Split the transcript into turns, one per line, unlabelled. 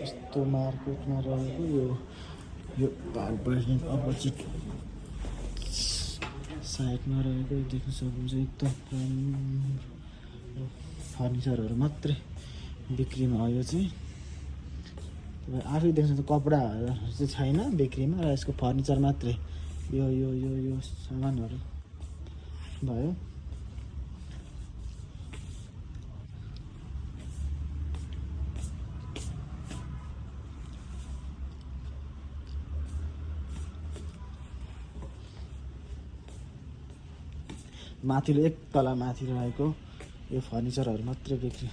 यस्तो मार्केटमा रहेको यो पार्क बिल्डिङ अपोजिट साइडमा रहेको देख्न सक्नुहुन्छ। एकदम फर्निचरहरू मात्रै बिक्रीमा हो। यो चाहिँ तपाईँ आफै देख्छ त कपडाहरू चाहिँ छैन बिक्रीमा र यसको फर्निचर मात्रै यो सामानहरू भयो। माथिल्लो एक तला माथि रहेको यो फर्निचरहरू मात्रै बिक्री